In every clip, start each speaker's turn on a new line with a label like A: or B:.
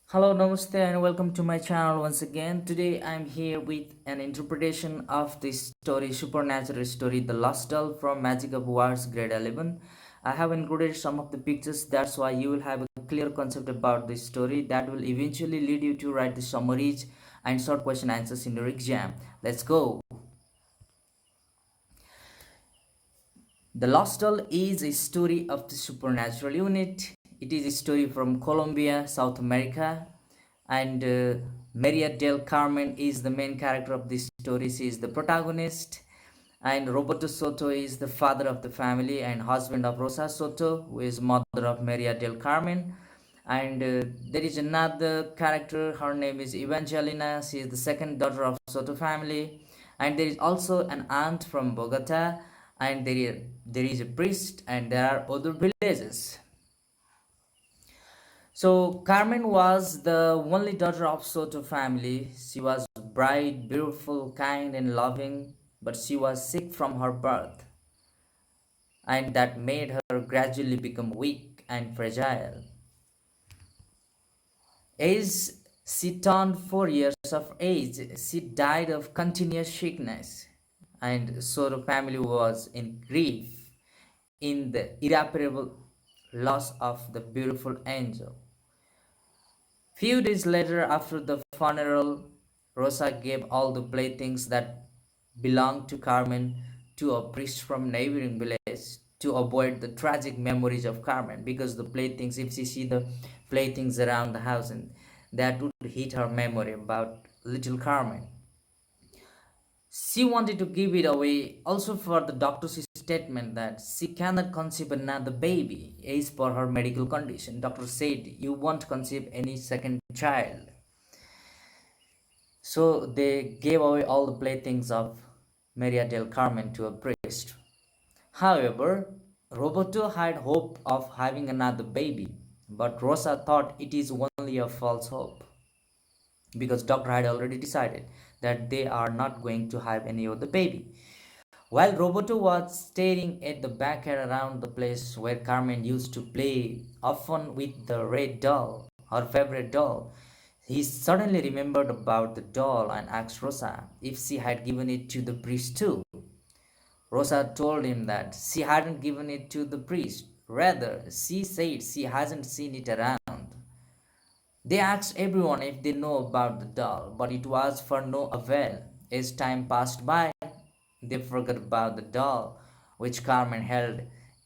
A: Hello, namaste, and welcome to my channel once again. Today I'm here with an interpretation of the story, supernatural story, The Lost Doll from Magic of Words, grade 11. I have included some of the pictures, that's why you will have a clear concept about this story that will eventually lead you to write the summaries and short question answers in your exam. Let's go. The Lost Doll is a story of the supernatural unit. It is a story from Colombia, South America, and Maria del Carmen is the main character of this story. She is the protagonist, and Roberto Soto is the father of the family and husband of Rosa Soto, who is mother of Maria del Carmen. And there is another character. Her name is Evangelina. She is the second daughter of Soto family, and there is also an aunt from Bogota, and there is a priest, and there are other villages. So Carmen was the only daughter of Soto family. She was bright, beautiful, kind, and loving, but she was sick from her birth, and that made her gradually become weak and fragile. As she turned 4 years of age, she died of continuous sickness, and Soto family was in grief in the irreparable loss of the beautiful angel. Few days later, after the funeral, Rosa gave all the playthings that belonged to Carmen to a priest from neighboring village to avoid the tragic memories of Carmen, because the playthings, if she see the playthings around the house, and that would hit her memory about little Carmen. She wanted to give it away also for the doctor's statement that she cannot conceive another baby as per her medical condition. Doctor said you won't conceive any second child. So they gave away all the playthings of Maria del Carmen to a priest. However, Roberto had hope of having another baby, but Rosa thought it is only a false hope because doctor had already decided that they are not going to have any other baby. While Roberto was staring at the backyard around the place where Carmen used to play often with the red doll, her favorite doll, he suddenly remembered about the doll and asked Rosa if she had given it to the priest too. Rosa told him that she hadn't given it to the priest. Rather, she said she hasn't seen it around. They asked everyone if they know about the doll, but it was for no avail. As time passed by, they forgot about the doll, which Carmen held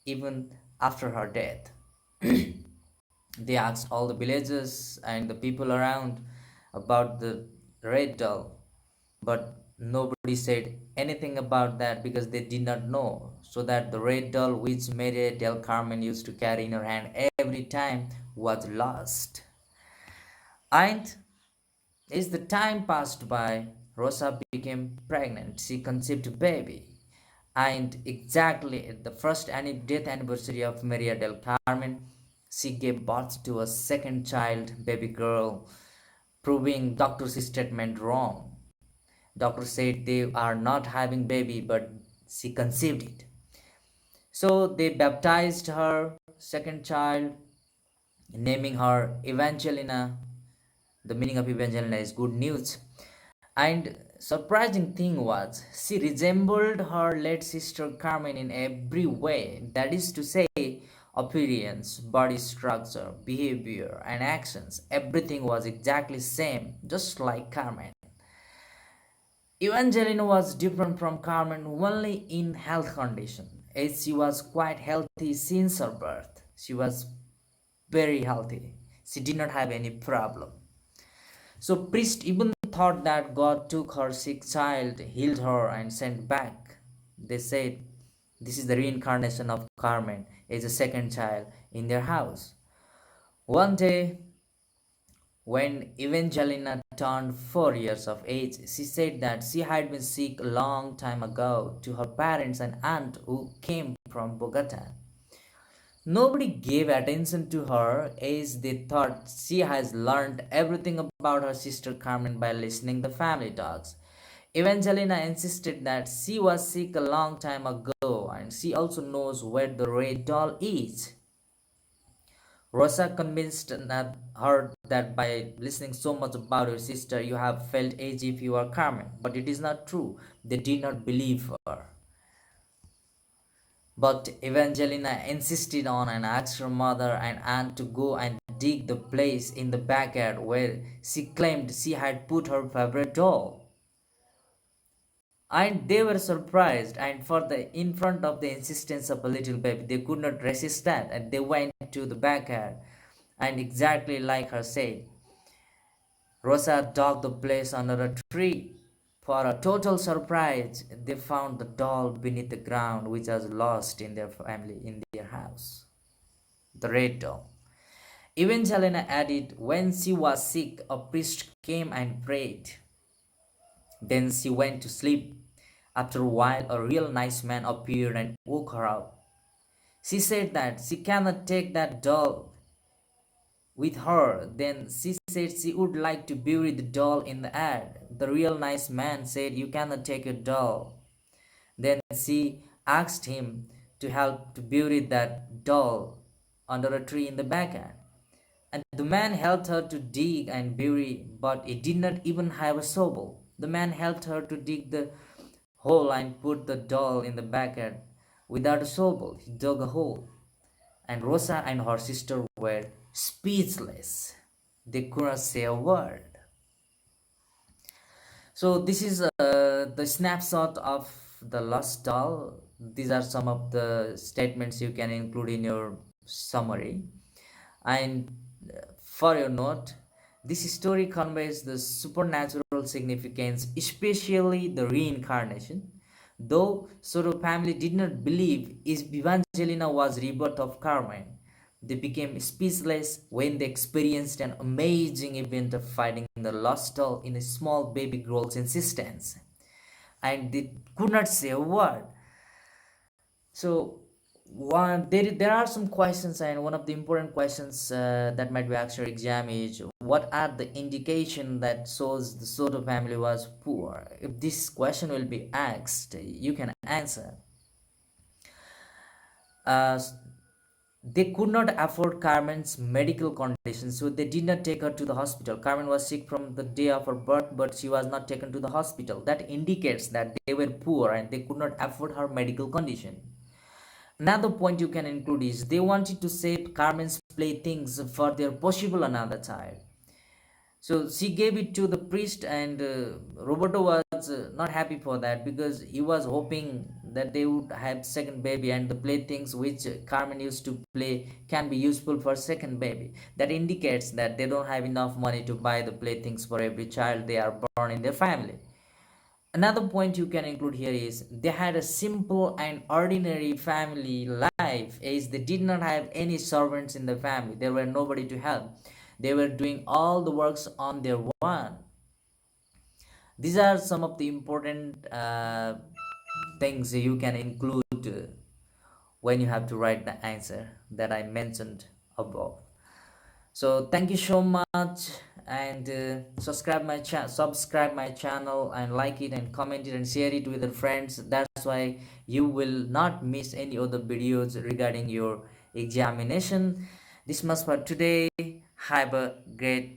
A: even after her death. They asked all the villagers and the people around about the red doll, but nobody said anything about that because they did not know. So that the red doll which Maria del Carmen used to carry in her hand every time was lost. And as the time passed by, Rosa became pregnant. She conceived a baby. And exactly at the first death anniversary of Maria del Carmen, she gave birth to a second child, baby girl, proving doctor's statement wrong. Doctor said they are not having baby, but she conceived it. So they baptized her second child, naming her Evangelina. The meaning of Evangelina is good news. And surprising thing was she resembled her late sister Carmen in every way. That is to say, appearance, body structure, behavior, and actions. Everything was exactly same, just like Carmen. Evangelina was different from Carmen only in health condition, as she was quite healthy since her birth. She was very healthy. She did not have any problem. So priest even thought that God took her sick child, healed her, and sent back. They said this is the reincarnation of Carmen as a second child in their house. One day, when Evangelina turned 4 years of age, she said that she had been sick a long time ago to her parents and aunt who came from Bogota. Nobody gave attention to her as they thought she has learned everything about her sister Carmen by listening the family talks. Evangelina insisted that she was sick a long time ago and she also knows where the red doll is. Rosa convinced her that by listening so much about your sister, you have felt as if you are Carmen. But it is not true. They did not believe her. But Evangelina insisted on and asked her mother and aunt to go and dig the place in the backyard where she claimed she had put her favorite doll. And they were surprised, and for the in front of the insistence of a little baby, they could not resist that, and they went to the backyard. And exactly like her said, Rosa dug the place under a tree. For a total surprise, they found the doll beneath the ground, which was lost in their family, in their house. The red doll. Evangelina added, when she was sick, a priest came and prayed. Then she went to sleep. After a while, a real nice man appeared and woke her up. She said that she cannot take that doll with her. Then she said she would like to bury the doll in the earth. The real nice man said, you cannot take your doll. Then she asked him to help to bury that doll under a tree in the backyard. And the man helped her to dig and bury, but he did not even have a shovel. The man helped her to dig the hole and put the doll in the backyard without a shovel. He dug a hole, and Rosa and her sister were speechless. They couldn't say a word. So this is the snapshot of the lost doll. These are some of the statements you can include in your summary. And for your note, this story conveys the supernatural significance, especially the reincarnation. Though Soto family did not believe Evangelina was rebirth of Carmen, they became speechless when they experienced an amazing event of finding the lost doll in a small baby girl's insistence, and they could not say a word. So there are some questions, and one of the important questions that might be asked your exam is, what are the indication that shows the Soto family was poor? If this question will be asked, you can answer. Uh, they could not afford Carmen's medical condition, so they did not take her to the hospital. Carmen was sick from the day of her birth, but she was not taken to the hospital. That indicates that they were poor and they could not afford her medical condition. Another point you can include is they wanted to save Carmen's playthings for their possible another child. So she gave it to the priest, and Roberto was not happy for that, because he was hoping that they would have second baby, and the playthings which Carmen used to play can be useful for second baby. That indicates that they don't have enough money to buy the playthings for every child they are born in their family. Another point you can include here is they had a simple and ordinary family life, as they did not have any servants in the family. There were nobody to help. They were doing all the works on their own. These are some of the important things you can include when you have to write the answer that I mentioned above. So thank you so much, and subscribe my channel and like it and comment it and share it with your friends. That's why you will not miss any other videos regarding your examination. This much for today. Have a great